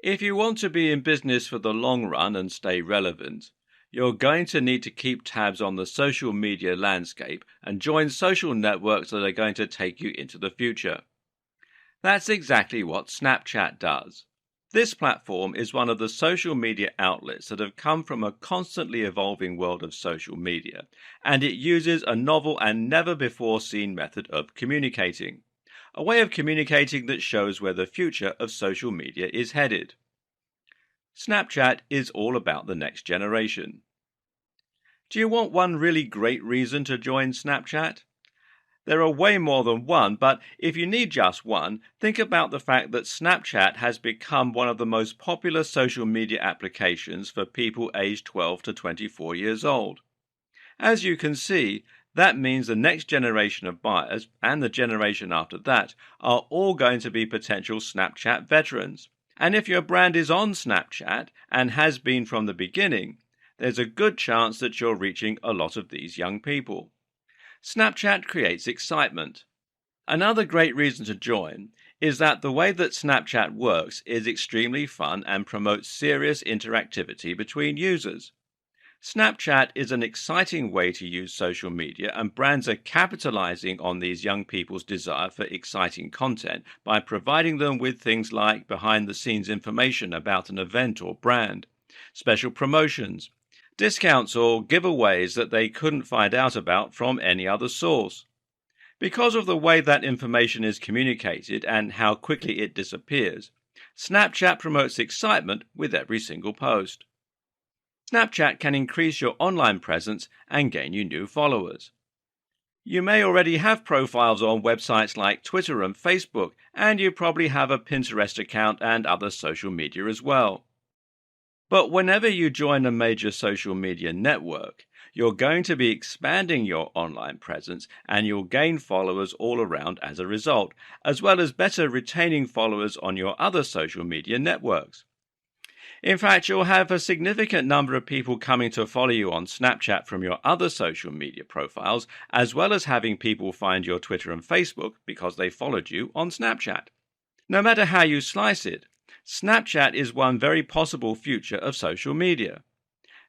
If you want to be in business for the long run and stay relevant, you're going to need to keep tabs on the social media landscape and join social networks that are going to take you into the future. That's exactly what Snapchat does. This platform is one of the social media outlets that have come from a constantly evolving world of social media, and it uses a novel and never before seen method of communicating. A way of communicating that shows where the future of social media is headed. Snapchat is all about the next generation. Do you want one really great reason to join Snapchat? There are way more than one, but if you need just one, think about the fact that Snapchat has become one of the most popular social media applications for people aged 12 to 24 years old. As you can see, that means the next generation of buyers and the generation after that are all going to be potential Snapchat veterans. And if your brand is on Snapchat and has been from the beginning, there's a good chance that you're reaching a lot of these young people. Snapchat creates excitement. Another great reason to join is that the way that Snapchat works is extremely fun and promotes serious interactivity between users. Snapchat is an exciting way to use social media, and brands are capitalizing on these young people's desire for exciting content by providing them with things like behind-the-scenes information about an event or brand, special promotions, discounts or giveaways that they couldn't find out about from any other source. Because of the way that information is communicated and how quickly it disappears, Snapchat promotes excitement with every single post. Snapchat can increase your online presence and gain you new followers. You may already have profiles on websites like Twitter and Facebook, and you probably have a Pinterest account and other social media as well. But whenever you join a major social media network, you're going to be expanding your online presence and you'll gain followers all around as a result, as well as better retaining followers on your other social media networks. In fact, you'll have a significant number of people coming to follow you on Snapchat from your other social media profiles, as well as having people find your Twitter and Facebook because they followed you on Snapchat. No matter how you slice it, Snapchat is one very possible future of social media.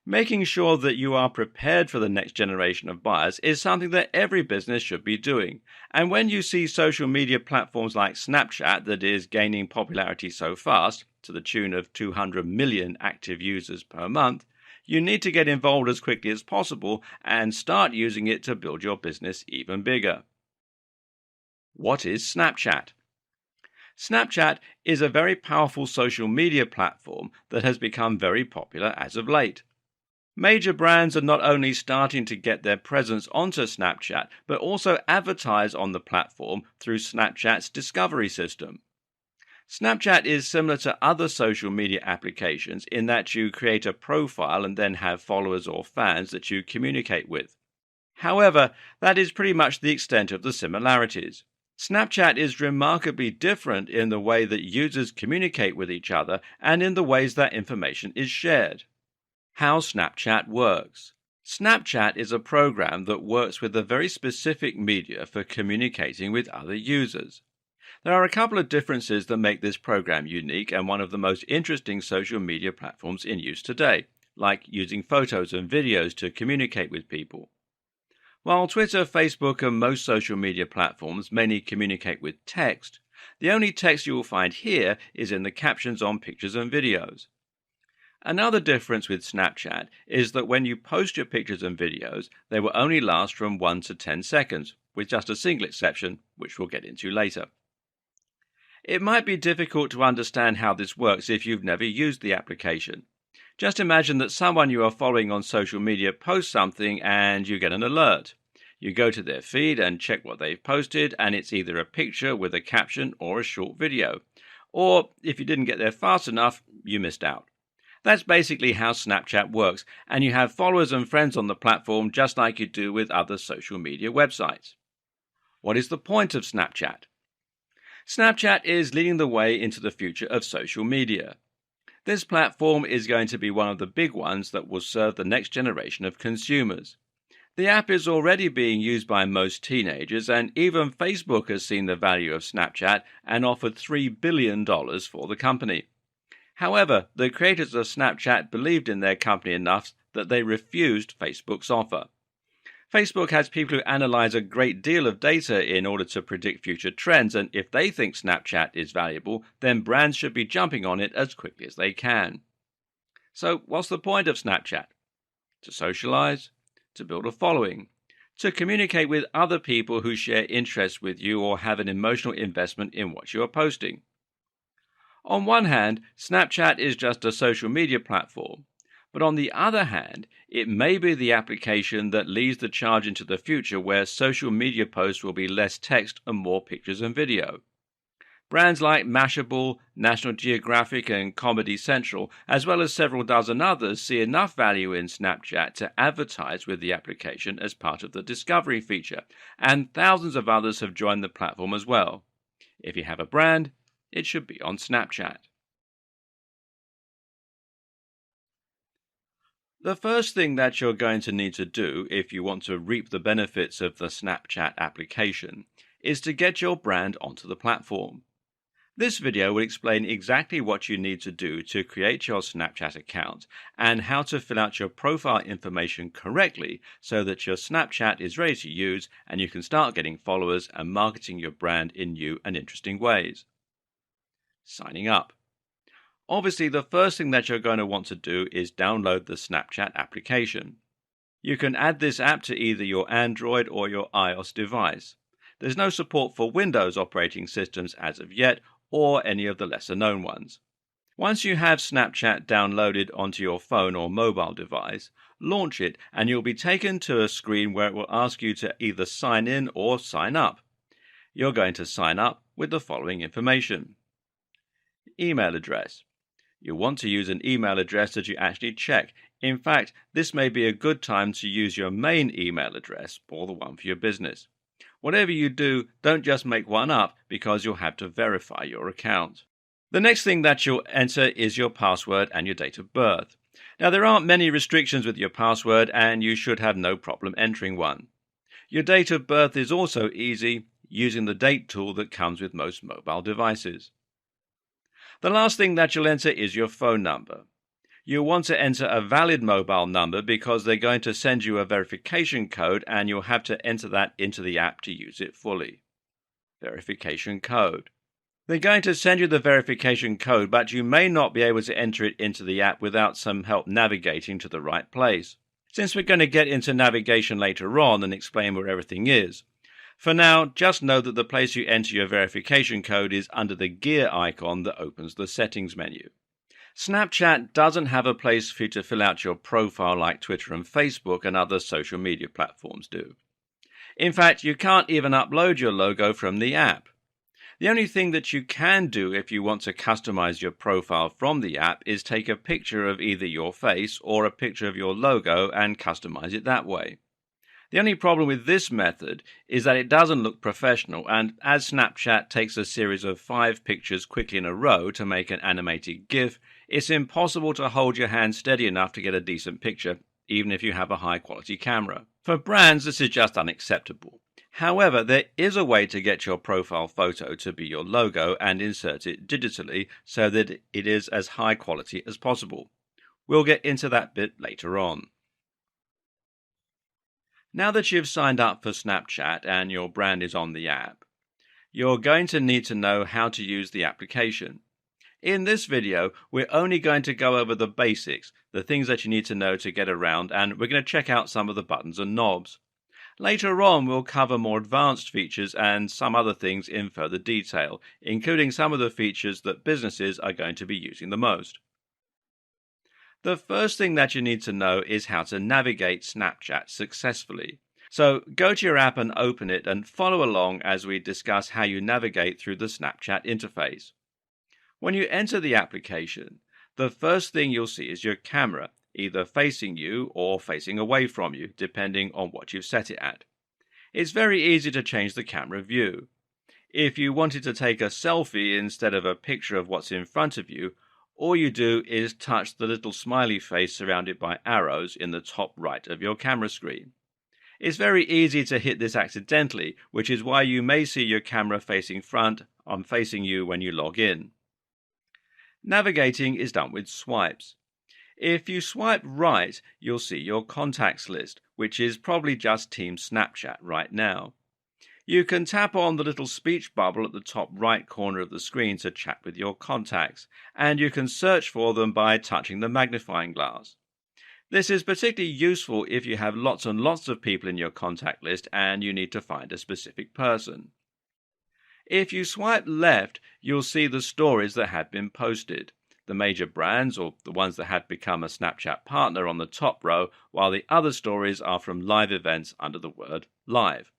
Making sure that you are prepared for the next generation of buyers is something that every business should be doing. And when you see social media platforms like Snapchat that is gaining popularity so fast, to the tune of 200 million active users per month, you need to get involved as quickly as possible and start using it to build your business even bigger. What is Snapchat? Snapchat is a very powerful social media platform that has become very popular as of late. Major brands are not only starting to get their presence onto Snapchat, but also advertise on the platform through Snapchat's discovery system. Snapchat is similar to other social media applications in that you create a profile and then have followers or fans that you communicate with. However, that is pretty much the extent of the similarities. Snapchat is remarkably different in the way that users communicate with each other and in the ways that information is shared. How Snapchat works. Snapchat is a program that works with a very specific media for communicating with other users. There are a couple of differences that make this program unique and one of the most interesting social media platforms in use today, like using photos and videos to communicate with people. While Twitter, Facebook, and most social media platforms mainly communicate with text, the only text you will find here is in the captions on pictures and videos. Another difference with Snapchat is that when you post your pictures and videos, they will only last from 1 to 10 seconds, with just a single exception, which we'll get into later. It might be difficult to understand how this works if you've never used the application. Just imagine that someone you are following on social media posts something and you get an alert. You go to their feed and check what they've posted, and it's either a picture with a caption or a short video. Or, if you didn't get there fast enough, you missed out. That's basically how Snapchat works, and you have followers and friends on the platform just like you do with other social media websites. What is the point of Snapchat? Snapchat is leading the way into the future of social media. This platform is going to be one of the big ones that will serve the next generation of consumers. The app is already being used by most teenagers, and even Facebook has seen the value of Snapchat and offered $3 billion for the company. However, the creators of Snapchat believed in their company enough that they refused Facebook's offer. Facebook has people who analyze a great deal of data in order to predict future trends, and if they think Snapchat is valuable, then brands should be jumping on it as quickly as they can. So, what's the point of Snapchat? To socialize, to build a following, to communicate with other people who share interests with you or have an emotional investment in what you are posting. On one hand, Snapchat is just a social media platform, but on the other hand, it may be the application that leads the charge into the future where social media posts will be less text and more pictures and video. Brands like Mashable, National Geographic, and Comedy Central, as well as several dozen others, see enough value in Snapchat to advertise with the application as part of the discovery feature, and thousands of others have joined the platform as well. If you have a brand, it should be on Snapchat. The first thing that you're going to need to do if you want to reap the benefits of the Snapchat application is to get your brand onto the platform. This video will explain exactly what you need to do to create your Snapchat account and how to fill out your profile information correctly so that your Snapchat is ready to use and you can start getting followers and marketing your brand in new and interesting ways. Signing up. Obviously, the first thing that you're going to want to do is download the Snapchat application. You can add this app to either your Android or your iOS device. There's no support for Windows operating systems as of yet, or any of the lesser-known ones. Once you have Snapchat downloaded onto your phone or mobile device, launch it and you'll be taken to a screen where it will ask you to either sign in or sign up. You're going to sign up with the following information. Email address. You'll want to use an email address that you actually check. In fact, this may be a good time to use your main email address or the one for your business. Whatever you do, don't just make one up because you'll have to verify your account. The next thing that you'll enter is your password and your date of birth. Now, there aren't many restrictions with your password and you should have no problem entering one. Your date of birth is also easy using the date tool that comes with most mobile devices. The last thing that you'll enter is your phone number. You'll want to enter a valid mobile number because they're going to send you a verification code and you'll have to enter that into the app to use it fully. Verification code. They're going to send you the verification code, but you may not be able to enter it into the app without some help navigating to the right place. Since we're going to get into navigation later on and explain where everything is, for now, just know that the place you enter your verification code is under the gear icon that opens the settings menu. Snapchat doesn't have a place for you to fill out your profile like Twitter and Facebook and other social media platforms do. In fact, you can't even upload your logo from the app. The only thing that you can do if you want to customize your profile from the app is take a picture of either your face or a picture of your logo and customize it that way. The only problem with this method is that it doesn't look professional, and as Snapchat takes a series of 5 pictures quickly in a row to make an animated GIF, it's impossible to hold your hand steady enough to get a decent picture, even if you have a high-quality camera. For brands, this is just unacceptable. However, there is a way to get your profile photo to be your logo and insert it digitally so that it is as high quality as possible. We'll get into that bit later on. Now that you've signed up for Snapchat and your brand is on the app, you're going to need to know how to use the application. In this video, we're only going to go over the basics, the things that you need to know to get around, and we're going to check out some of the buttons and knobs. Later on, we'll cover more advanced features and some other things in further detail, including some of the features that businesses are going to be using the most. The first thing that you need to know is how to navigate Snapchat successfully. So go to your app and open it and follow along as we discuss how you navigate through the Snapchat interface. When you enter the application, the first thing you'll see is your camera, either facing you or facing away from you, depending on what you've set it at. It's very easy to change the camera view. If you wanted to take a selfie instead of a picture of what's in front of you, all you do is touch the little smiley face surrounded by arrows in the top right of your camera screen. It's very easy to hit this accidentally, which is why you may see your camera facing front and facing you when you log in. Navigating is done with swipes. If you swipe right, you'll see your contacts list, which is probably just Team Snapchat right now. You can tap on the little speech bubble at the top right corner of the screen to chat with your contacts, and you can search for them by touching the magnifying glass. This is particularly useful if you have lots and lots of people in your contact list and you need to find a specific person. If you swipe left, you'll see the stories that have been posted, the major brands or the ones that have become a Snapchat partner on the top row, while the other stories are from live events under the word live.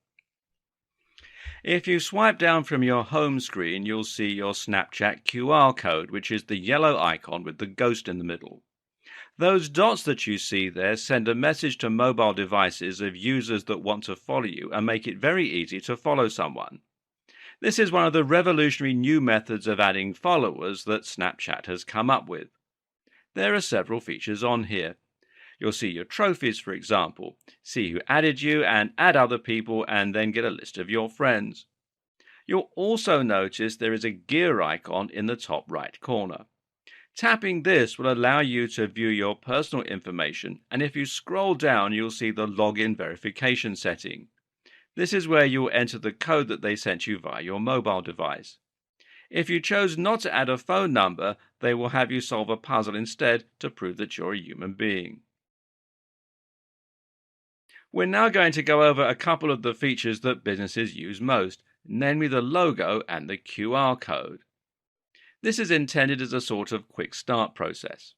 If you swipe down from your home screen, you'll see your Snapchat QR code, which is the yellow icon with the ghost in the middle. Those dots that you see there send a message to mobile devices of users that want to follow you and make it very easy to follow someone. This is one of the revolutionary new methods of adding followers that Snapchat has come up with. There are several features on here. You'll see your trophies, for example, see who added you and add other people, and then get a list of your friends. You'll also notice there is a gear icon in the top right corner. Tapping this will allow you to view your personal information, and if you scroll down, you'll see the login verification setting. This is where you'll enter the code that they sent you via your mobile device. If you chose not to add a phone number, they will have you solve a puzzle instead to prove that you're a human being. We're now going to go over a couple of the features that businesses use most, namely the logo and the QR code. This is intended as a sort of quick start process.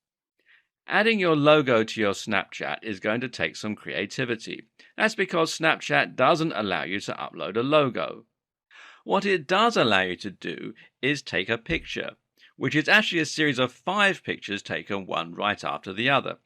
Adding your logo to your Snapchat is going to take some creativity. That's because Snapchat doesn't allow you to upload a logo. What it does allow you to do is take a picture, which is actually a series of 5 pictures taken one right after the other.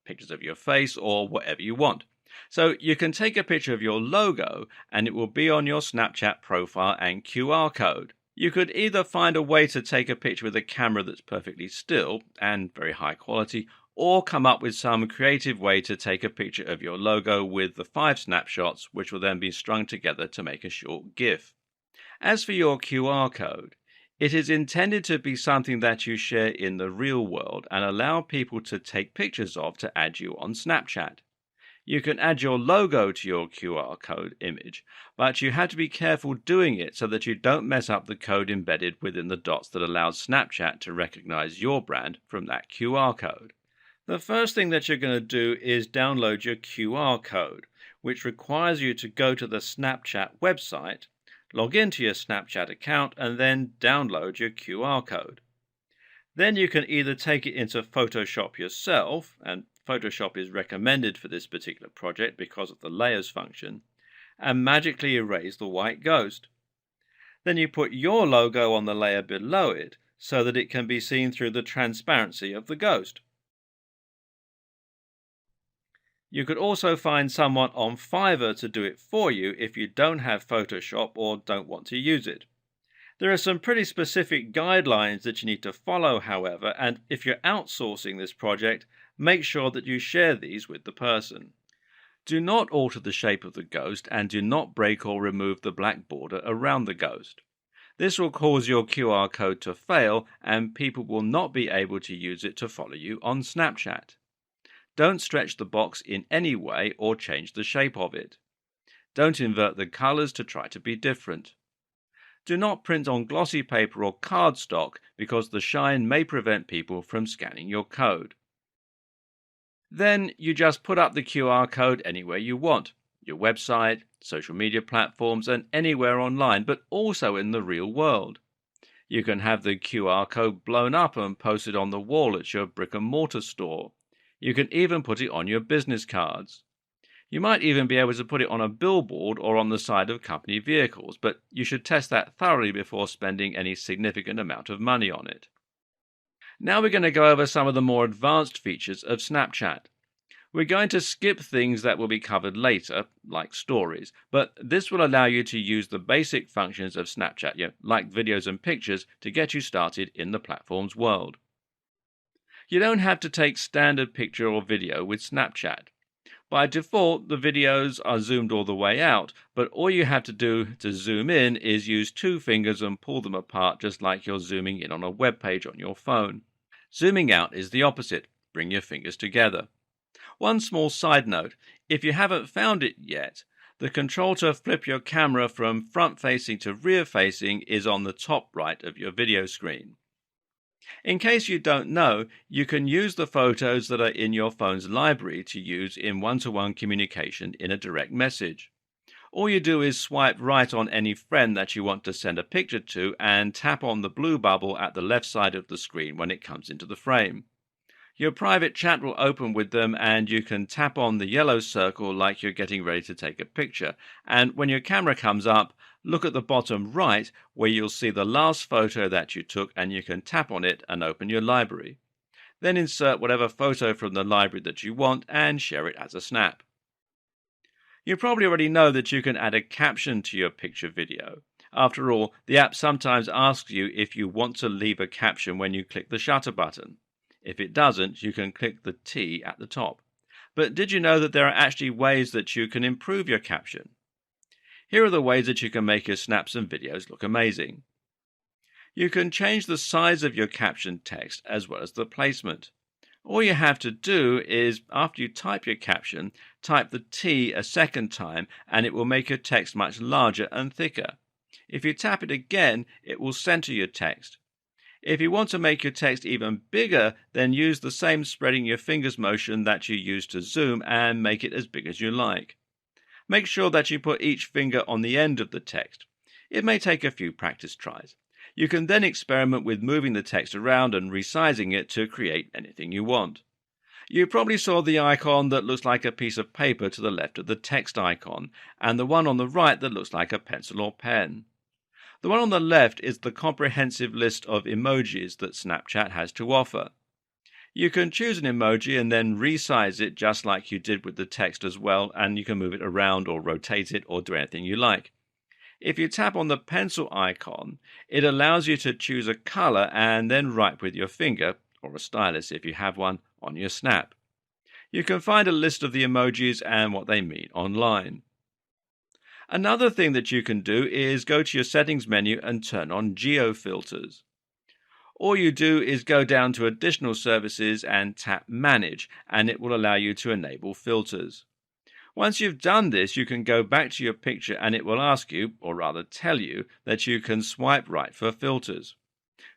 Pictures of your face or whatever you want. So you can take a picture of your logo and it will be on your Snapchat profile and QR code. You could either find a way to take a picture with a camera that's perfectly still and very high quality, or come up with some creative way to take a picture of your logo with the 5 snapshots, which will then be strung together to make a short GIF. As for your QR code, it is intended to be something that you share in the real world and allow people to take pictures of to add you on Snapchat. You can add your logo to your QR code image, but you have to be careful doing it so that you don't mess up the code embedded within the dots that allows Snapchat to recognize your brand from that QR code. The first thing that you're going to do is download your QR code, which requires you to go to the Snapchat website, log into your Snapchat account, and then download your QR code. Then you can either take it into Photoshop yourself, and Photoshop is recommended for this particular project because of the layers function, and magically erase the white ghost. Then you put your logo on the layer below it so that it can be seen through the transparency of the ghost. You could also find someone on Fiverr to do it for you if you don't have Photoshop or don't want to use it. There are some pretty specific guidelines that you need to follow, however, and if you're outsourcing this project, make sure that you share these with the person. Do not alter the shape of the ghost and do not break or remove the black border around the ghost. This will cause your QR code to fail and people will not be able to use it to follow you on Snapchat. Don't stretch the box in any way or change the shape of it. Don't invert the colors to try to be different. Do not print on glossy paper or cardstock because the shine may prevent people from scanning your code. Then you just put up the QR code anywhere you want, your website, social media platforms, and anywhere online, but also in the real world. You can have the QR code blown up and posted on the wall at your brick and mortar store. You can even put it on your business cards. You might even be able to put it on a billboard or on the side of company vehicles, but you should test that thoroughly before spending any significant amount of money on it. Now we're going to go over some of the more advanced features of Snapchat. We're going to skip things that will be covered later, like stories, but this will allow you to use the basic functions of Snapchat, like videos and pictures, to get you started in the platform's world. You don't have to take standard picture or video with Snapchat. By default, the videos are zoomed all the way out, but all you have to do to zoom in is use 2 fingers and pull them apart just like you're zooming in on a web page on your phone. Zooming out is the opposite. Bring your fingers together. One small side note, if you haven't found it yet, the control to flip your camera from front facing to rear facing is on the top right of your video screen. In case you don't know, you can use the photos that are in your phone's library to use in one-to-one communication in a direct message. All you do is swipe right on any friend that you want to send a picture to and tap on the blue bubble at the left side of the screen when it comes into the frame. Your private chat will open with them and you can tap on the yellow circle like you're getting ready to take a picture. And when your camera comes up, look at the bottom right where you'll see the last photo that you took and you can tap on it and open your library. Then insert whatever photo from the library that you want and share it as a snap. You probably already know that you can add a caption to your picture video. After all, the app sometimes asks you if you want to leave a caption when you click the shutter button. If it doesn't, you can click the T at the top. But did you know that there are actually ways that you can improve your caption? Here are the ways that you can make your snaps and videos look amazing. You can change the size of your caption text as well as the placement. All you have to do is, after you type your caption, type the T a second time and it will make your text much larger and thicker. If you tap it again, it will center your text. If you want to make your text even bigger, then use the same spreading your fingers motion that you use to zoom and make it as big as you like. Make sure that you put each finger on the end of the text. It may take a few practice tries. You can then experiment with moving the text around and resizing it to create anything you want. You probably saw the icon that looks like a piece of paper to the left of the text icon, and the one on the right that looks like a pencil or pen. The one on the left is the comprehensive list of emojis that Snapchat has to offer. You can choose an emoji and then resize it just like you did with the text as well, and you can move it around or rotate it or do anything you like. If you tap on the pencil icon, it allows you to choose a color and then write with your finger, or a stylus if you have one, on your snap. You can find a list of the emojis and what they mean online. Another thing that you can do is go to your settings menu and turn on geo filters. All you do is go down to additional services and tap manage, and it will allow you to enable filters. Once you've done this, you can go back to your picture and it will ask you, or rather tell you, that you can swipe right for filters.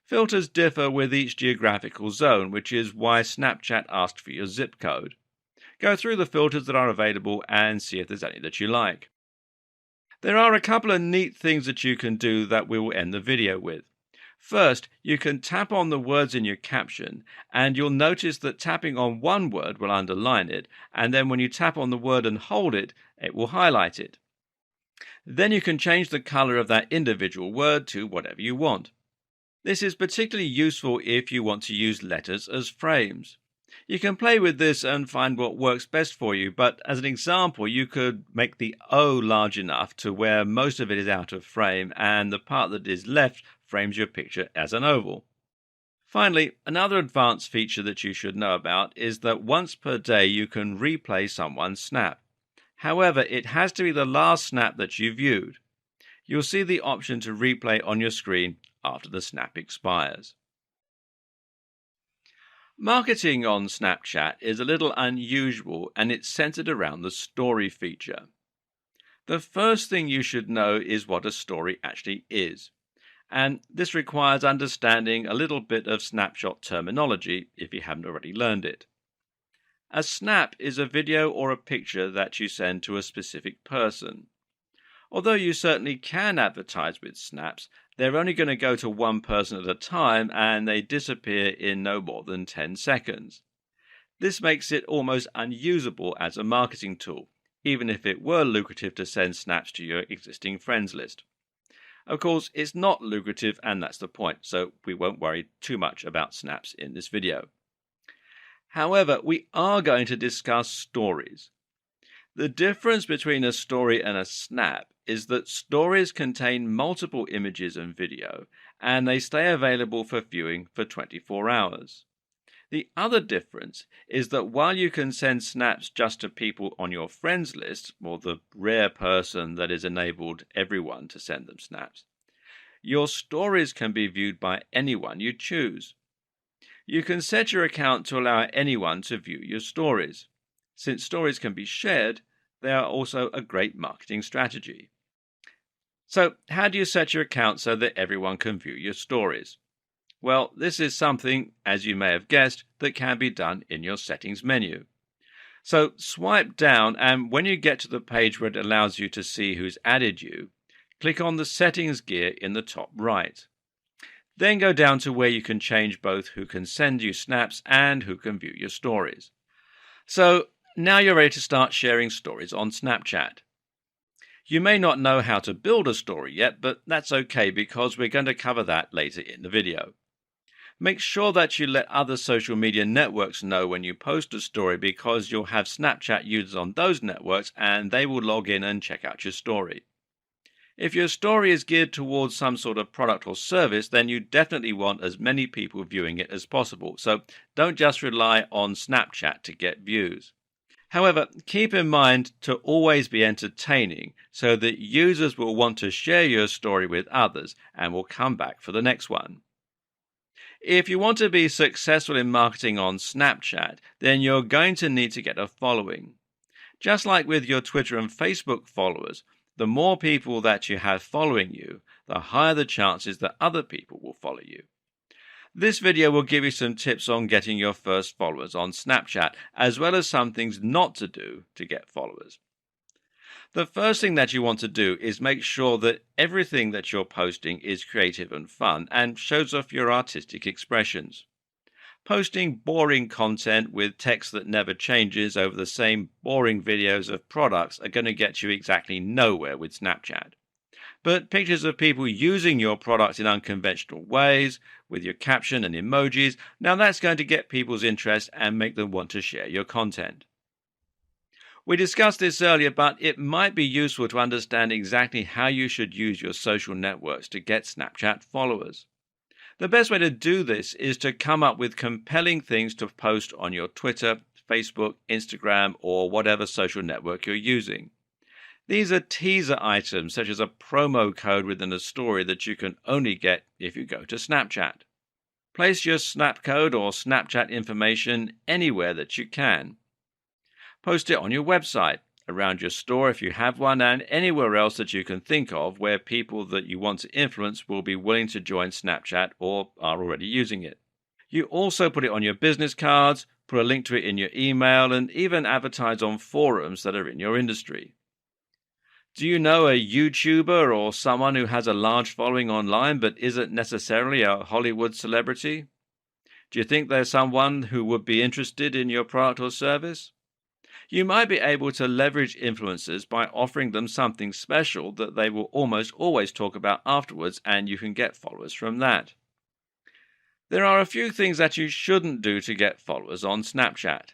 Filters differ with each geographical zone, which is why Snapchat asked for your zip code. Go through the filters that are available and see if there's any that you like. There are a couple of neat things that you can do that we will end the video with. First, you can tap on the words in your caption, and you'll notice that tapping on one word will underline it, and then when you tap on the word and hold it, it will highlight it. Then you can change the color of that individual word to whatever you want. This is particularly useful if you want to use letters as frames. You can play with this and find what works best for you, but as an example, you could make the O large enough to where most of it is out of frame, and the part that is left frames your picture as an oval. Finally, another advanced feature that you should know about is that once per day you can replay someone's snap. However, it has to be the last snap that you viewed. You'll see the option to replay on your screen after the snap expires. Marketing on Snapchat is a little unusual and it's centered around the story feature. The first thing you should know is what a story actually is. And this requires understanding a little bit of snapshot terminology if you haven't already learned it. A snap is a video or a picture that you send to a specific person. Although you certainly can advertise with snaps, they're only going to go to one person at a time and they disappear in no more than 10 seconds. This makes it almost unusable as a marketing tool, even if it were lucrative to send snaps to your existing friends list. Of course, it's not lucrative and that's the point, so we won't worry too much about snaps in this video. However, we are going to discuss stories. The difference between a story and a snap is that stories contain multiple images and video, and they stay available for viewing for 24 hours. The other difference is that while you can send snaps just to people on your friends list, or the rare person that is enabled everyone to send them snaps, your stories can be viewed by anyone you choose. You can set your account to allow anyone to view your stories. Since stories can be shared, they are also a great marketing strategy. So, how do you set your account so that everyone can view your stories? Well, this is something, as you may have guessed, that can be done in your settings menu. So, swipe down, and when you get to the page where it allows you to see who's added you, click on the settings gear in the top right. Then go down to where you can change both who can send you snaps and who can view your stories. So, now you're ready to start sharing stories on Snapchat. You may not know how to build a story yet, but that's okay because we're going to cover that later in the video. Make sure that you let other social media networks know when you post a story because you'll have Snapchat users on those networks and they will log in and check out your story. If your story is geared towards some sort of product or service, then you definitely want as many people viewing it as possible. So don't just rely on Snapchat to get views. However, keep in mind to always be entertaining so that users will want to share your story with others and will come back for the next one. If you want to be successful in marketing on Snapchat, then you're going to need to get a following. Just like with your Twitter and Facebook followers, the more people that you have following you, the higher the chances that other people will follow you. This video will give you some tips on getting your first followers on Snapchat, as well as some things not to do to get followers. The first thing that you want to do is make sure that everything that you're posting is creative and fun and shows off your artistic expressions. Posting boring content with text that never changes over the same boring videos of products are going to get you exactly nowhere with Snapchat. But pictures of people using your product in unconventional ways, with your caption and emojis, now that's going to get people's interest and make them want to share your content. We discussed this earlier, but it might be useful to understand exactly how you should use your social networks to get Snapchat followers. The best way to do this is to come up with compelling things to post on your Twitter, Facebook, Instagram, or whatever social network you're using. These are teaser items such as a promo code within a story that you can only get if you go to Snapchat. Place your Snap code or Snapchat information anywhere that you can. Post it on your website, around your store if you have one, and anywhere else that you can think of where people that you want to influence will be willing to join Snapchat or are already using it. You also put it on your business cards, put a link to it in your email, and even advertise on forums that are in your industry. Do you know a YouTuber or someone who has a large following online but isn't necessarily a Hollywood celebrity? Do you think there's someone who would be interested in your product or service? You might be able to leverage influencers by offering them something special that they will almost always talk about afterwards, and you can get followers from that. There are a few things that you shouldn't do to get followers on Snapchat.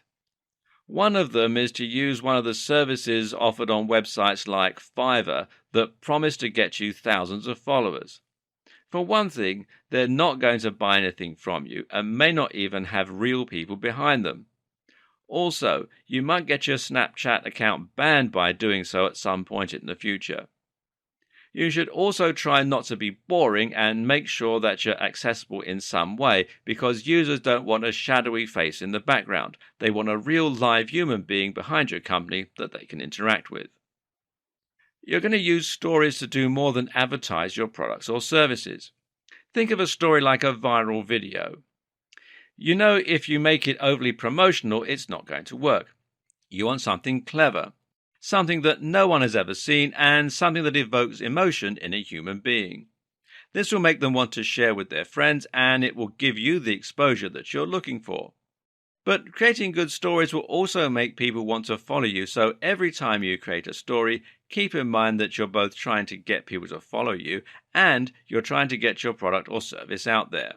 One of them is to use one of the services offered on websites like Fiverr that promise to get you thousands of followers. For one thing, they're not going to buy anything from you and may not even have real people behind them. Also, you might get your Snapchat account banned by doing so at some point in the future. You should also try not to be boring and make sure that you're accessible in some way, because users don't want a shadowy face in the background. They want a real live human being behind your company that they can interact with. You're going to use stories to do more than advertise your products or services. Think of a story like a viral video. You know, if you make it overly promotional, it's not going to work. You want something clever, something that no one has ever seen, and something that evokes emotion in a human being. This will make them want to share with their friends, and it will give you the exposure that you're looking for. But creating good stories will also make people want to follow you, so every time you create a story, keep in mind that you're both trying to get people to follow you, and you're trying to get your product or service out there.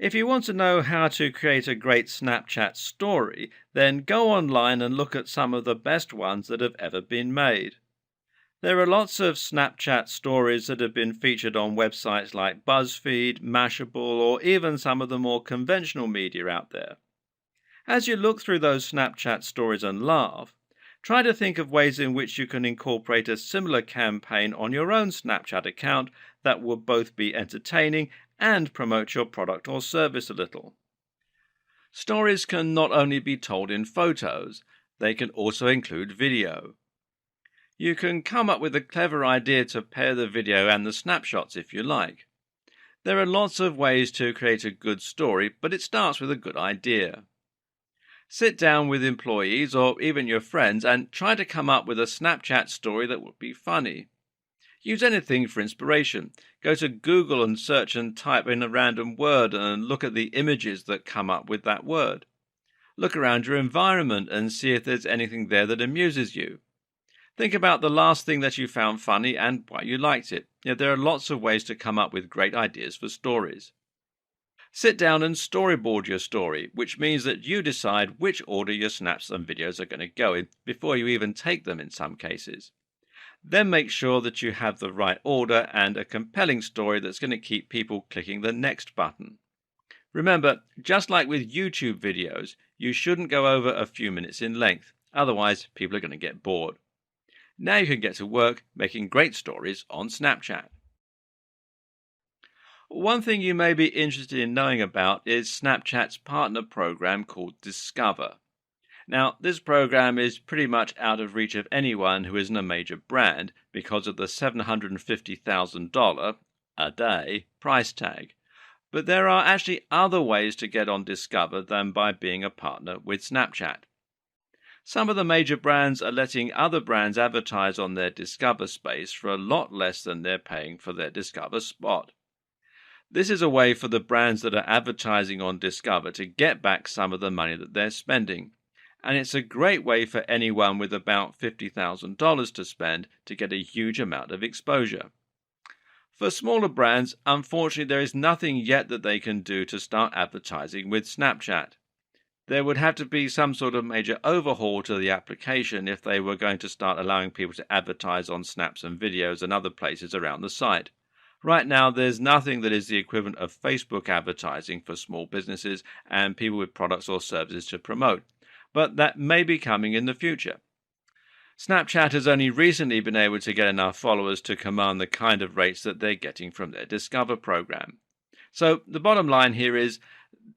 If you want to know how to create a great Snapchat story, then go online and look at some of the best ones that have ever been made. There are lots of Snapchat stories that have been featured on websites like BuzzFeed, Mashable, or even some of the more conventional media out there. As you look through those Snapchat stories and laugh, try to think of ways in which you can incorporate a similar campaign on your own Snapchat account that will both be entertaining and promote your product or service a little. Stories can not only be told in photos, they can also include video. You can come up with a clever idea to pair the video and the snapshots if you like. There are lots of ways to create a good story, but it starts with a good idea. Sit down with employees or even your friends and try to come up with a Snapchat story that would be funny. Use anything for inspiration. Go to Google and search and type in a random word and look at the images that come up with that word. Look around your environment and see if there's anything there that amuses you. Think about the last thing that you found funny and why you liked it. There are lots of ways to come up with great ideas for stories. Sit down and storyboard your story, which means that you decide which order your snaps and videos are going to go in before you even take them in some cases. Then make sure that you have the right order and a compelling story that's going to keep people clicking the next button. Remember, just like with YouTube videos, you shouldn't go over a few minutes in length, otherwise people are going to get bored. Now you can get to work making great stories on Snapchat. One thing you may be interested in knowing about is Snapchat's partner program called Discover. Now, this program is pretty much out of reach of anyone who isn't a major brand because of the $750,000 a day price tag. But there are actually other ways to get on Discover than by being a partner with Snapchat. Some of the major brands are letting other brands advertise on their Discover space for a lot less than they're paying for their Discover spot. This is a way for the brands that are advertising on Discover to get back some of the money that they're spending. And it's a great way for anyone with about $50,000 to spend to get a huge amount of exposure. For smaller brands, unfortunately, there is nothing yet that they can do to start advertising with Snapchat. There would have to be some sort of major overhaul to the application if they were going to start allowing people to advertise on snaps and videos and other places around the site. Right now, there's nothing that is the equivalent of Facebook advertising for small businesses and people with products or services to promote, but that may be coming in the future. Snapchat has only recently been able to get enough followers to command the kind of rates that they're getting from their Discover program. So the bottom line here is,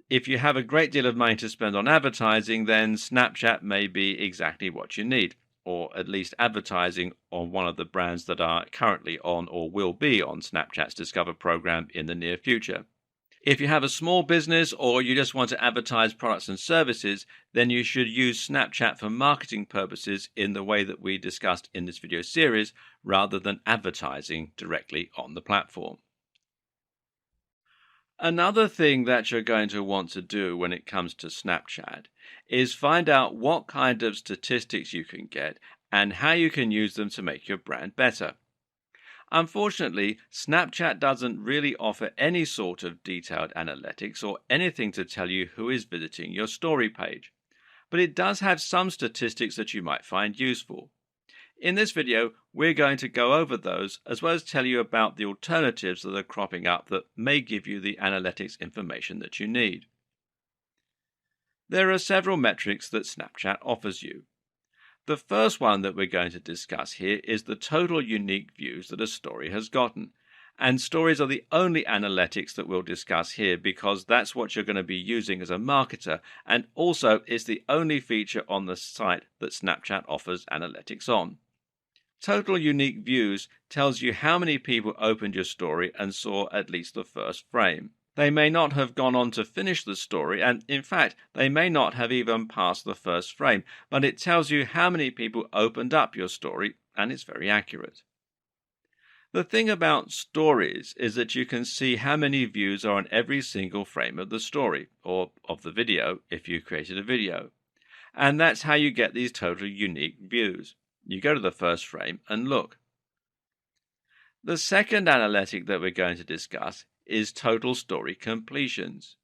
if you have a great deal of money to spend on advertising, then Snapchat may be exactly what you need, or at least advertising on one of the brands that are currently on or will be on Snapchat's Discover program in the near future. If you have a small business or you just want to advertise products and services, then you should use Snapchat for marketing purposes in the way that we discussed in this video series, rather than advertising directly on the platform. Another thing that you're going to want to do when it comes to Snapchat is find out what kind of statistics you can get and how you can use them to make your brand better. Unfortunately, Snapchat doesn't really offer any sort of detailed analytics or anything to tell you who is visiting your story page, but it does have some statistics that you might find useful. In this video, we're going to go over those, as well as tell you about the alternatives that are cropping up that may give you the analytics information that you need. There are several metrics that Snapchat offers you. The first one that we're going to discuss here is the total unique views that a story has gotten. And stories are the only analytics that we'll discuss here because that's what you're going to be using as a marketer, and also it's the only feature on the site that Snapchat offers analytics on. Total unique views tells you how many people opened your story and saw at least the first frame. They may not have gone on to finish the story, and in fact, they may not have even passed the first frame, but it tells you how many people opened up your story, and it's very accurate. The thing about stories is that you can see how many views are on every single frame of the story, or of the video if you created a video. And that's how you get these total unique views. You go to the first frame and look. The second analytic that we're going to discuss is total story completions.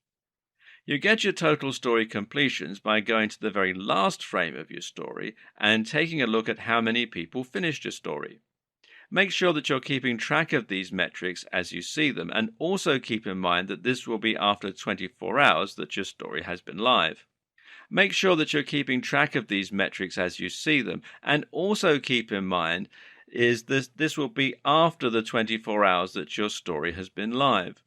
You get your total story completions by going to the very last frame of your story and taking a look at how many people finished your story. Make sure that you're keeping track of these metrics as you see them, and also keep in mind that this will be after 24 hours that your story has been live. Make sure that you're keeping track of these metrics as you see them, and also keep in mind is this will be after the 24 hours that your story has been live.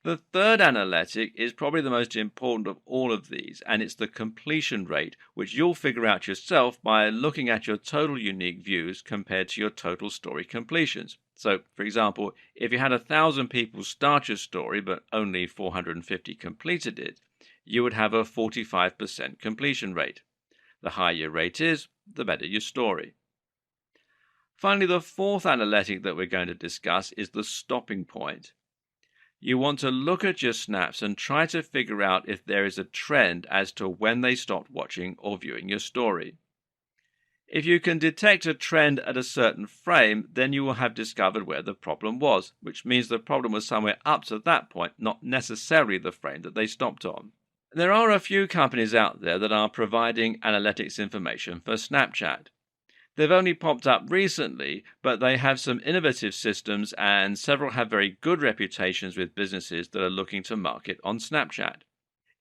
The third analytic is probably the most important of all of these, and it's the completion rate, which you'll figure out yourself by looking at your total unique views compared to your total story completions. So, for example, if you had 1,000 people start your story but only 450 completed it, you would have a 45% completion rate. The higher your rate is, the better your story. Finally, the fourth analytic that we're going to discuss is the stopping point. You want to look at your snaps and try to figure out if there is a trend as to when they stopped watching or viewing your story. If you can detect a trend at a certain frame, then you will have discovered where the problem was, which means the problem was somewhere up to that point, not necessarily the frame that they stopped on. There are a few companies out there that are providing analytics information for Snapchat. They've only popped up recently, but they have some innovative systems and several have very good reputations with businesses that are looking to market on Snapchat.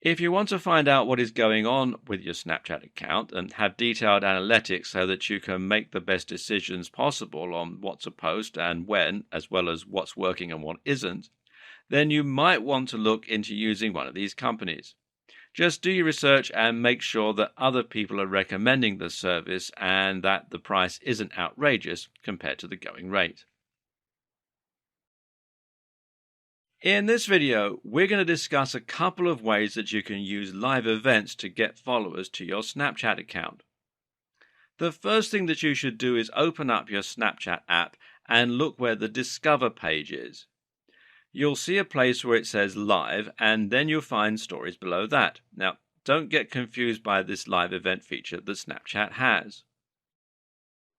If you want to find out what is going on with your Snapchat account and have detailed analytics so that you can make the best decisions possible on what to post and when, as well as what's working and what isn't, then you might want to look into using one of these companies. Just do your research and make sure that other people are recommending the service and that the price isn't outrageous compared to the going rate. In this video, we're going to discuss a couple of ways that you can use live events to get followers to your Snapchat account. The first thing that you should do is open up your Snapchat app and look where the Discover page is. You'll see a place where it says live, and then you'll find stories below that. Now, don't get confused by this live event feature that Snapchat has.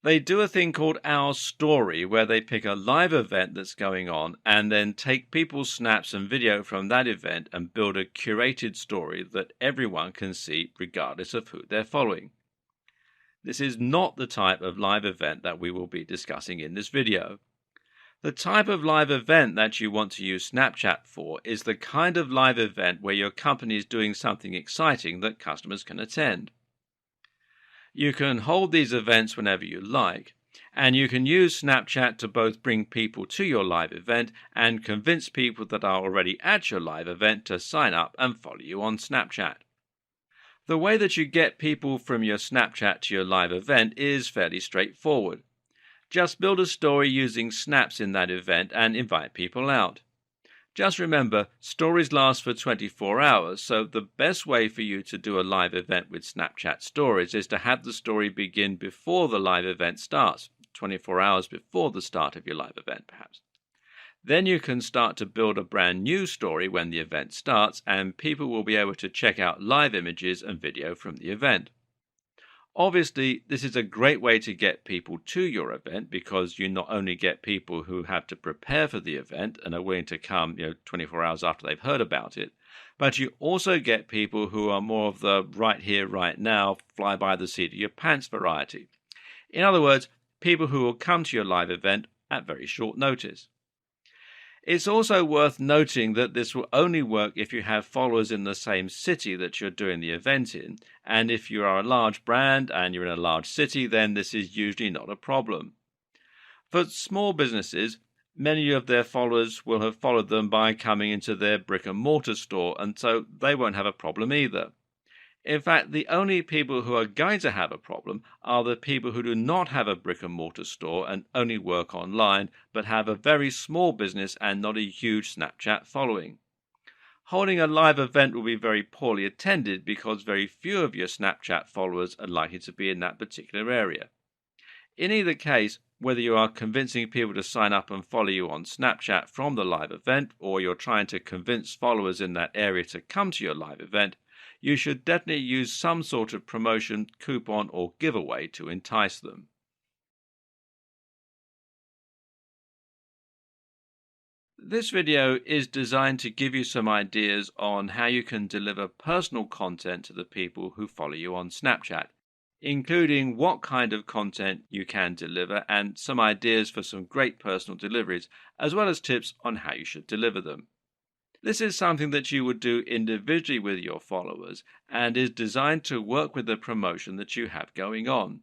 They do a thing called Our Story, where they pick a live event that's going on and then take people's snaps and video from that event and build a curated story that everyone can see regardless of who they're following. This is not the type of live event that we will be discussing in this video. The type of live event that you want to use Snapchat for is the kind of live event where your company is doing something exciting that customers can attend. You can hold these events whenever you like, and you can use Snapchat to both bring people to your live event and convince people that are already at your live event to sign up and follow you on Snapchat. The way that you get people from your Snapchat to your live event is fairly straightforward. Just build a story using snaps in that event and invite people out. Just remember, stories last for 24 hours, so the best way for you to do a live event with Snapchat stories is to have the story begin before the live event starts, 24 hours before the start of your live event perhaps. Then you can start to build a brand new story when the event starts, and people will be able to check out live images and video from the event. Obviously, this is a great way to get people to your event because you not only get people who have to prepare for the event and are willing to come 24 hours after they've heard about it, but you also get people who are more of the right here, right now, fly by the seat of your pants variety. In other words, people who will come to your live event at very short notice. It's also worth noting that this will only work if you have followers in the same city that you're doing the event in, and if you are a large brand and you're in a large city, then this is usually not a problem. For small businesses, many of their followers will have followed them by coming into their brick and mortar store, and so they won't have a problem either. In fact, the only people who are going to have a problem are the people who do not have a brick and mortar store and only work online, but have a very small business and not a huge Snapchat following. Holding a live event will be very poorly attended because very few of your Snapchat followers are likely to be in that particular area. In either case, whether you are convincing people to sign up and follow you on Snapchat from the live event, or you're trying to convince followers in that area to come to your live event, you should definitely use some sort of promotion, coupon, or giveaway to entice them. This video is designed to give you some ideas on how you can deliver personal content to the people who follow you on Snapchat, including what kind of content you can deliver and some ideas for some great personal deliveries, as well as tips on how you should deliver them. This is something that you would do individually with your followers and is designed to work with the promotion that you have going on.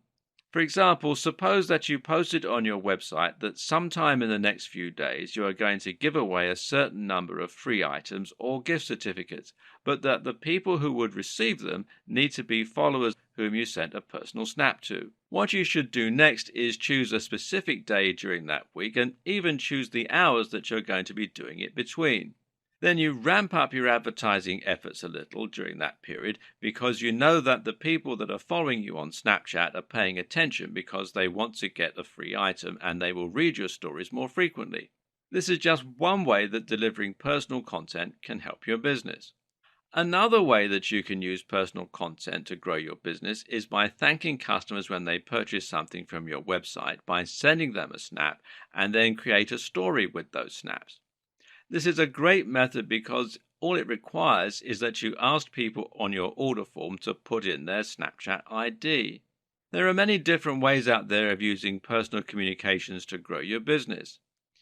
For example, suppose that you posted on your website that sometime in the next few days you are going to give away a certain number of free items or gift certificates, but that the people who would receive them need to be followers whom you sent a personal snap to. What you should do next is choose a specific day during that week and even choose the hours that you're going to be doing it between. Then you ramp up your advertising efforts a little during that period because you know that the people that are following you on Snapchat are paying attention because they want to get a free item and they will read your stories more frequently. This is just one way that delivering personal content can help your business. Another way that you can use personal content to grow your business is by thanking customers when they purchase something from your website by sending them a snap and then create a story with those snaps. This is a great method because all it requires is that you ask people on your order form to put in their Snapchat ID. There are many different ways out there of using personal communications to grow your business.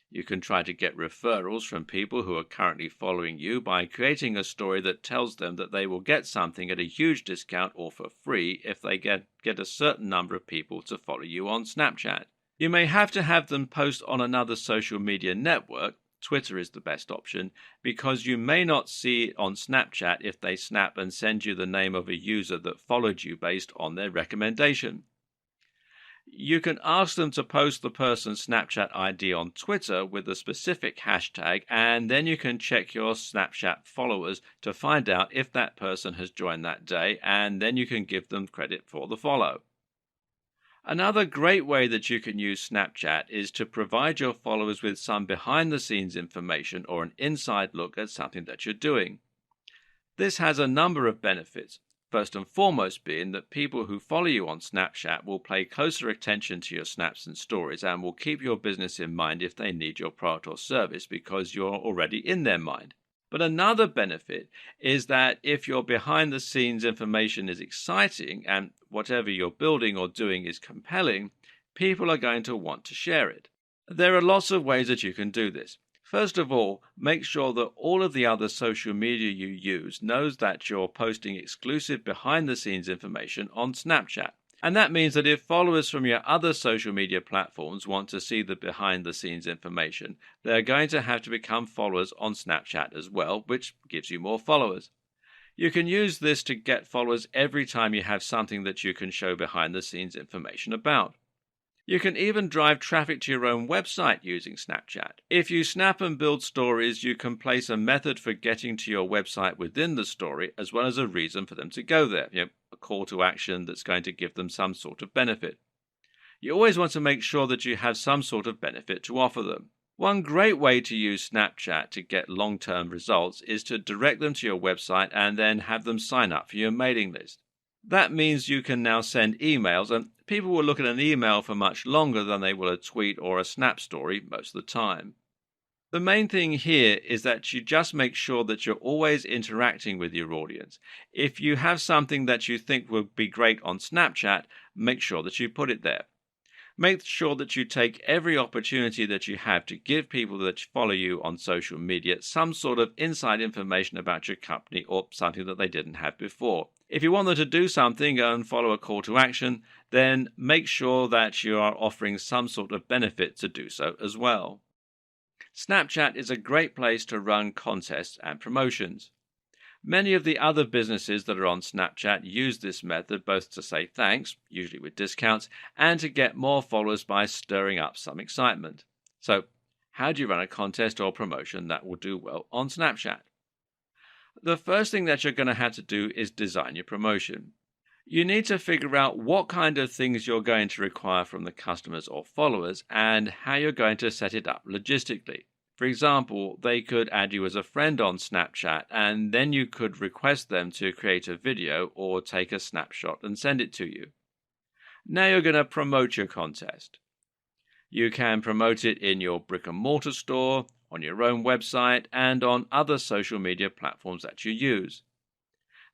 You can try to get referrals from people who are currently following you by creating a story that tells them that they will get something at a huge discount or for free if they get a certain number of people to follow you on Snapchat. You may have to have them post on another social media network. Twitter is the best option because you may not see it on Snapchat if they snap and send you the name of a user that followed you based on their recommendation. You can ask them to post the person's Snapchat ID on Twitter with a specific hashtag, and then you can check your Snapchat followers to find out if that person has joined that day, and then you can give them credit for the follow. Another great way that you can use Snapchat is to provide your followers with some behind-the-scenes information or an inside look at something that you're doing. This has a number of benefits, first and foremost being that people who follow you on Snapchat will pay closer attention to your snaps and stories and will keep your business in mind if they need your product or service because you're already in their mind. But another benefit is that if your behind-the-scenes information is exciting and whatever you're building or doing is compelling, people are going to want to share it. There are lots of ways that you can do this. First of all, make sure that all of the other social media you use knows that you're posting exclusive behind-the-scenes information on Snapchat. And that means that if followers from your other social media platforms want to see the behind-the-scenes information, they're going to have to become followers on Snapchat as well, which gives you more followers. You can use this to get followers every time you have something that you can show behind-the-scenes information about. You can even drive traffic to your own website using Snapchat. If you snap and build stories, you can place a method for getting to your website within the story, as well as a reason for them to go there, a call to action that's going to give them some sort of benefit. You always want to make sure that you have some sort of benefit to offer them. One great way to use Snapchat to get long-term results is to direct them to your website and then have them sign up for your mailing list. That means you can now send emails, and people will look at an email for much longer than they will a tweet or a snap story most of the time. The main thing here is that you just make sure that you're always interacting with your audience. If you have something that you think would be great on Snapchat, make sure that you put it there. Make sure that you take every opportunity that you have to give people that follow you on social media some sort of inside information about your company or something that they didn't have before. If you want them to do something and follow a call to action, then make sure that you are offering some sort of benefit to do so as well. Snapchat is a great place to run contests and promotions. Many of the other businesses that are on Snapchat use this method both to say thanks, usually with discounts, and to get more followers by stirring up some excitement. So, how do you run a contest or promotion that will do well on Snapchat? The first thing that you're going to have to do is design your promotion. You need to figure out what kind of things you're going to require from the customers or followers and how you're going to set it up logistically. For example, they could add you as a friend on Snapchat, and then you could request them to create a video or take a snapshot and send it to you. Now you're going to promote your contest. You can promote it in your brick and mortar store, on your own website, and on other social media platforms that you use.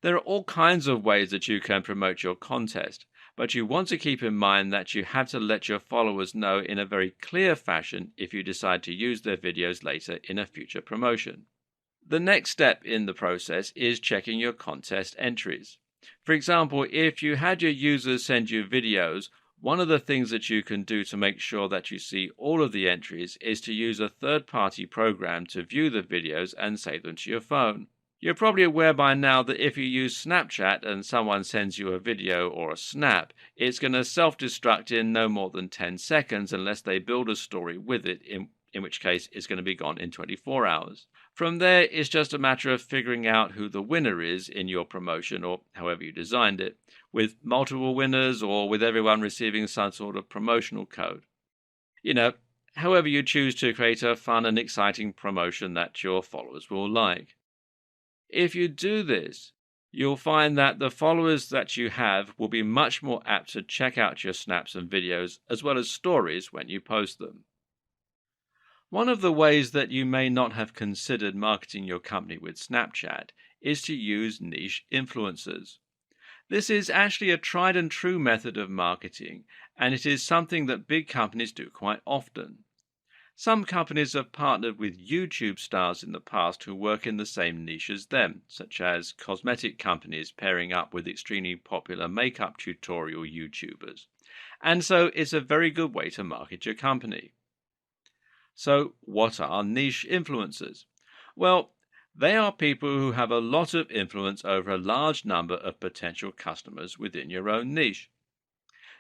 There are all kinds of ways that you can promote your contest, but you want to keep in mind that you have to let your followers know in a very clear fashion if you decide to use their videos later in a future promotion. The next step in the process is checking your contest entries. For example, if you had your users send you videos, One of the things that you can do to make sure that you see all of the entries is to use a third-party program to view the videos and save them to your phone. You're probably aware by now that if you use Snapchat and someone sends you a video or a snap, it's going to self-destruct in no more than 10 seconds unless they build a story with it, in which case it's going to be gone in 24 hours. From there, it's just a matter of figuring out who the winner is in your promotion or however you designed it, with multiple winners or with everyone receiving some sort of promotional code. You know, however you choose to create a fun and exciting promotion that your followers will like. If you do this, you'll find that the followers that you have will be much more apt to check out your snaps and videos as well as stories when you post them. One of the ways that you may not have considered marketing your company with Snapchat is to use niche influencers. This is actually a tried and true method of marketing, and it is something that big companies do quite often. Some companies have partnered with YouTube stars in the past who work in the same niche as them, such as cosmetic companies pairing up with extremely popular makeup tutorial YouTubers. And so it's a very good way to market your company. So, what are niche influencers? Well, they are people who have a lot of influence over a large number of potential customers within your own niche.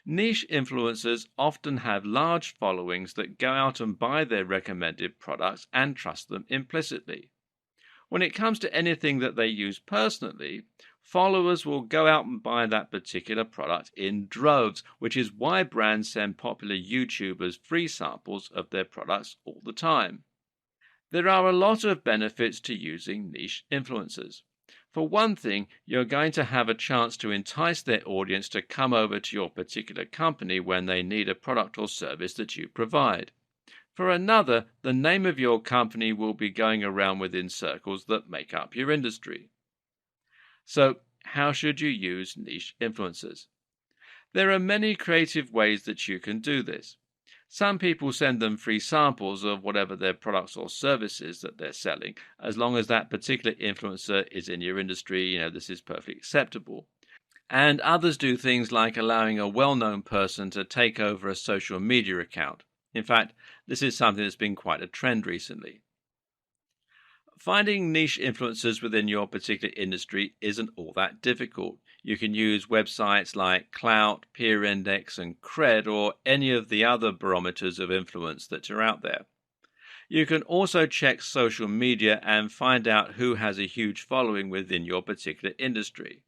Niche influencers often have large followings that go out and buy their recommended products and trust them implicitly. When it comes to anything that they use personally, followers will go out and buy that particular product in droves, which is why brands send popular YouTubers free samples of their products all the time. There are a lot of benefits to using niche influencers. For one thing, you're going to have a chance to entice their audience to come over to your particular company when they need a product or service that you provide. For another, the name of your company will be going around within circles that make up your industry. So, how should you use niche influencers? There are many creative ways that you can do this. Some people send them free samples of whatever their products or services that they're selling. As long as that particular influencer is in your industry, this is perfectly acceptable. And others do things like allowing a well-known person to take over a social media account. In fact, this is something that's been quite a trend recently. Finding niche influencers within your particular industry isn't all that difficult. You can use websites like Clout, Peer Index, and Cred, or any of the other barometers of influence that are out there. You can also check social media and find out who has a huge following within your particular industry.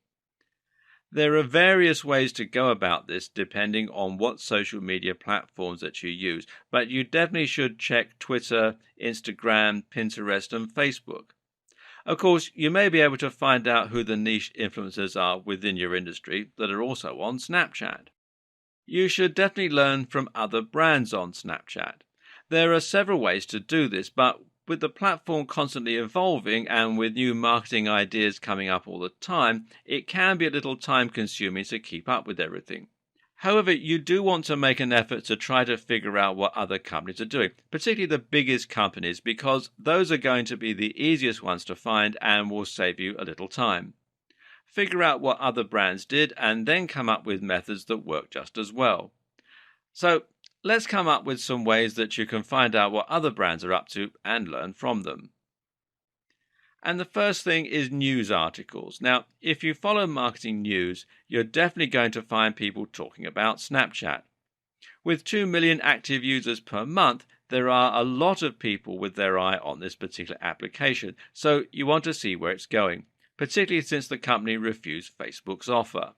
There are various ways to go about this depending on what social media platforms that you use, but you definitely should check Twitter, Instagram, Pinterest, and Facebook. Of course, you may be able to find out who the niche influencers are within your industry that are also on Snapchat. You should definitely learn from other brands on Snapchat. There are several ways to do this, but with the platform constantly evolving and with new marketing ideas coming up all the time, it can be a little time-consuming to keep up with everything. However, you do want to make an effort to try to figure out what other companies are doing, particularly the biggest companies, because those are going to be the easiest ones to find and will save you a little time. Figure out what other brands did and then come up with methods that work just as well. So, let's come up with some ways that you can find out what other brands are up to and learn from them. And the first thing is news articles. Now, if you follow marketing news, you're definitely going to find people talking about Snapchat. With 2 million active users per month, there are a lot of people with their eye on this particular application, so you want to see where it's going, particularly since the company refused Facebook's offer.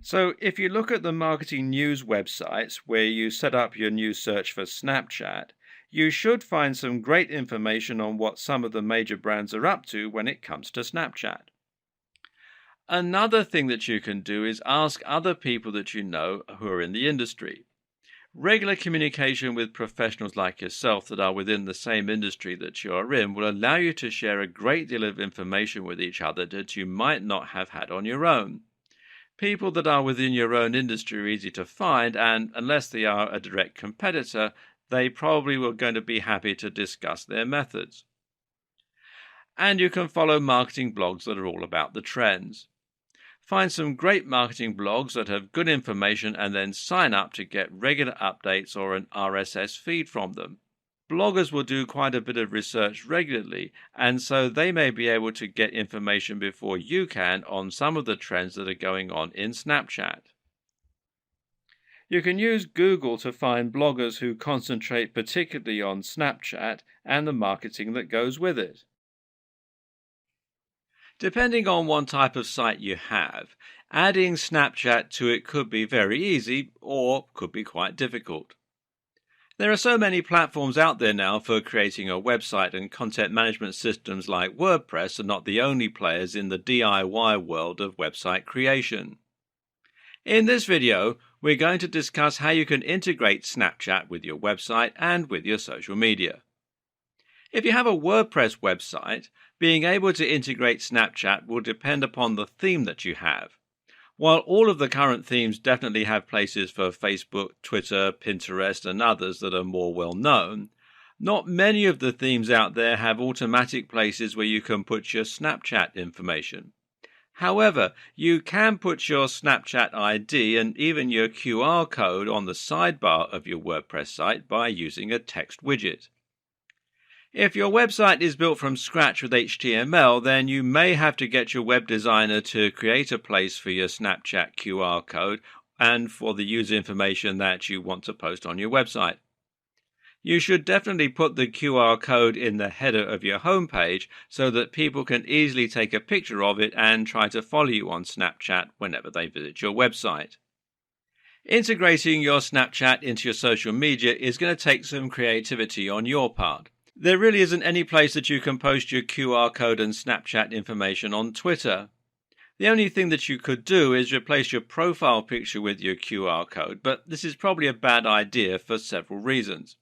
So if you look at the marketing news websites where you set up your news search for Snapchat, you should find some great information on what some of the major brands are up to when it comes to Snapchat. Another thing that you can do is ask other people that you know who are in the industry. Regular communication with professionals like yourself that are within the same industry that you are in will allow you to share a great deal of information with each other that you might not have had on your own. People that are within your own industry are easy to find, and unless they are a direct competitor, they probably were going to be happy to discuss their methods. And you can follow marketing blogs that are all about the trends. Find some great marketing blogs that have good information and then sign up to get regular updates or an RSS feed from them. Bloggers will do quite a bit of research regularly, and so they may be able to get information before you can on some of the trends that are going on in Snapchat. You can use Google to find bloggers who concentrate particularly on Snapchat and the marketing that goes with it. Depending on what type of site you have, adding Snapchat to it could be very easy or could be quite difficult. There are so many platforms out there now for creating a website, and content management systems like WordPress are not the only players in the DIY world of website creation. In this video, we're going to discuss how you can integrate Snapchat with your website and with your social media. If you have a WordPress website, being able to integrate Snapchat will depend upon the theme that you have. While all of the current themes definitely have places for Facebook, Twitter, Pinterest, and others that are more well known, not many of the themes out there have automatic places where you can put your Snapchat information. However, you can put your Snapchat ID and even your QR code on the sidebar of your WordPress site by using a text widget. If your website is built from scratch with HTML, then you may have to get your web designer to create a place for your Snapchat QR code and for the user information that you want to post on your website. You should definitely put the QR code in the header of your homepage so that people can easily take a picture of it and try to follow you on Snapchat whenever they visit your website. Integrating your Snapchat into your social media is going to take some creativity on your part. There really isn't any place that you can post your QR code and Snapchat information on Twitter. The only thing that you could do is replace your profile picture with your QR code, but this is probably a bad idea for several reasons.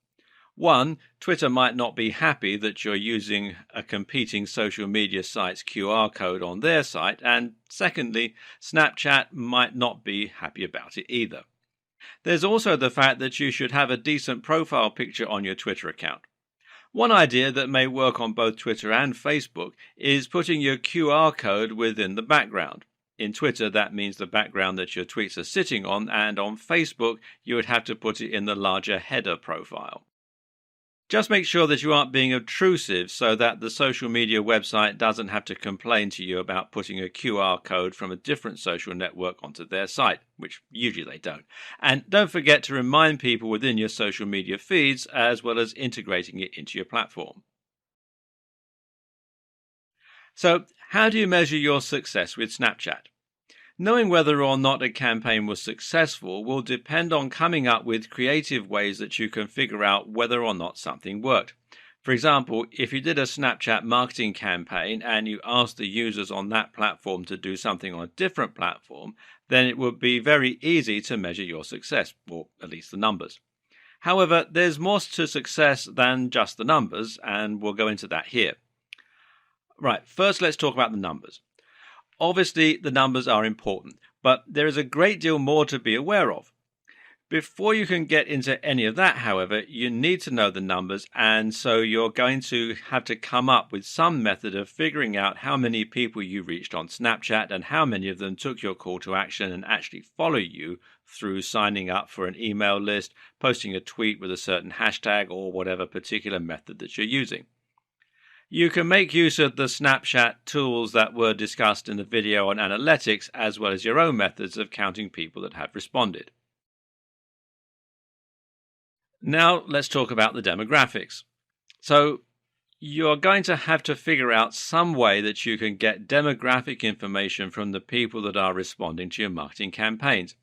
One, Twitter might not be happy that you're using a competing social media site's QR code on their site, and secondly, Snapchat might not be happy about it either. There's also the fact that you should have a decent profile picture on your Twitter account. One idea that may work on both Twitter and Facebook is putting your QR code within the background. In Twitter, that means the background that your tweets are sitting on, and on Facebook, you would have to put it in the larger header profile. Just make sure that you aren't being obtrusive so that the social media website doesn't have to complain to you about putting a QR code from a different social network onto their site, which usually they don't. And don't forget to remind people within your social media feeds as well as integrating it into your platform. So, how do you measure your success with Snapchat? Knowing whether or not a campaign was successful will depend on coming up with creative ways that you can figure out whether or not something worked. For example, if you did a Snapchat marketing campaign and you asked the users on that platform to do something on a different platform, then it would be very easy to measure your success, or at least the numbers. However, there's more to success than just the numbers, and we'll go into that here. Right, first let's talk about the numbers. Obviously, the numbers are important, but there is a great deal more to be aware of. Before you can get into any of that, however, you need to know the numbers, and so you're going to have to come up with some method of figuring out how many people you reached on Snapchat and how many of them took your call to action and actually follow you through signing up for an email list, posting a tweet with a certain hashtag, or whatever particular method that you're using. You can make use of the Snapchat tools that were discussed in the video on analytics, as well as your own methods of counting people that have responded. Now let's talk about the demographics. So you're going to have to figure out some way that you can get demographic information from the people that are responding to your marketing campaigns.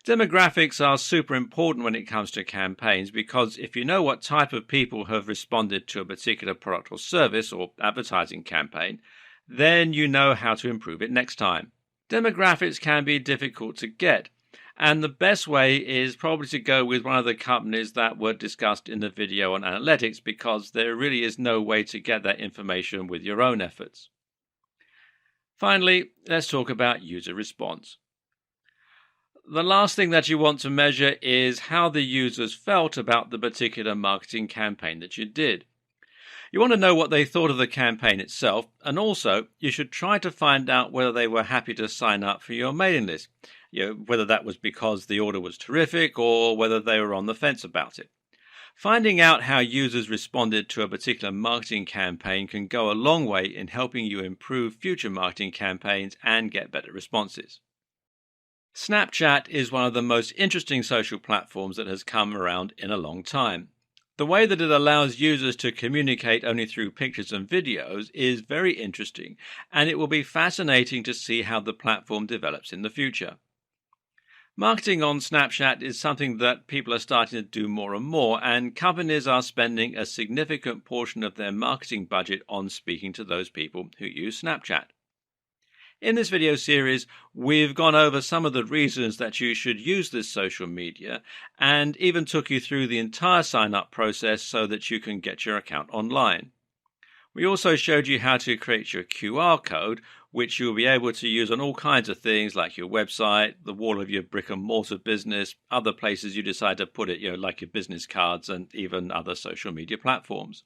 Demographics are super important when it comes to campaigns because if you know what type of people have responded to a particular product or service or advertising campaign, then you know how to improve it next time. Demographics can be difficult to get, and the best way is probably to go with one of the companies that were discussed in the video on analytics because there really is no way to get that information with your own efforts. Finally, let's talk about user response. The last thing that you want to measure is how the users felt about the particular marketing campaign that you did. You want to know what they thought of the campaign itself, and also you should try to find out whether they were happy to sign up for your mailing list. Whether that was because the order was terrific or whether they were on the fence about it. Finding out how users responded to a particular marketing campaign can go a long way in helping you improve future marketing campaigns and get better responses. Snapchat is one of the most interesting social platforms that has come around in a long time. The way that it allows users to communicate only through pictures and videos is very interesting, and it will be fascinating to see how the platform develops in the future. Marketing on Snapchat is something that people are starting to do more and more, and companies are spending a significant portion of their marketing budget on speaking to those people who use Snapchat. In this video series, we've gone over some of the reasons that you should use this social media and even took you through the entire sign-up process so that you can get your account online. We also showed you how to create your QR code, which you'll be able to use on all kinds of things like your website, the wall of your brick and mortar business, other places you decide to put it, like your business cards and even other social media platforms.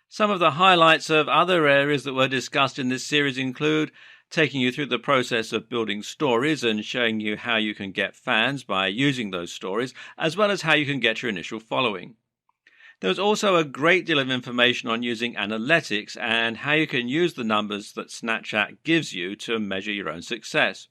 Some of the highlights of other areas that were discussed in this series include taking you through the process of building stories and showing you how you can get fans by using those stories, as well as how you can get your initial following. There was also a great deal of information on using analytics and how you can use the numbers that Snapchat gives you to measure your own success.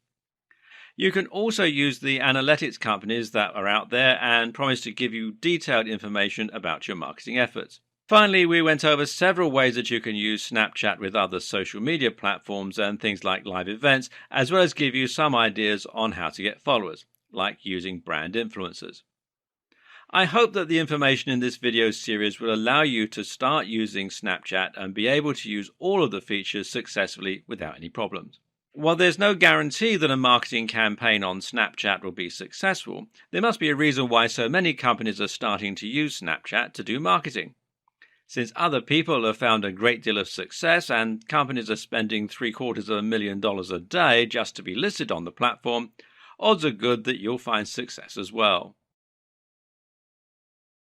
You can also use the analytics companies that are out there and promise to give you detailed information about your marketing efforts. Finally, we went over several ways that you can use Snapchat with other social media platforms and things like live events, as well as give you some ideas on how to get followers, like using brand influencers. I hope that the information in this video series will allow you to start using Snapchat and be able to use all of the features successfully without any problems. While there's no guarantee that a marketing campaign on Snapchat will be successful, there must be a reason why so many companies are starting to use Snapchat to do marketing. Since other people have found a great deal of success and companies are spending $750,000 a day just to be listed on the platform, odds are good that you'll find success as well.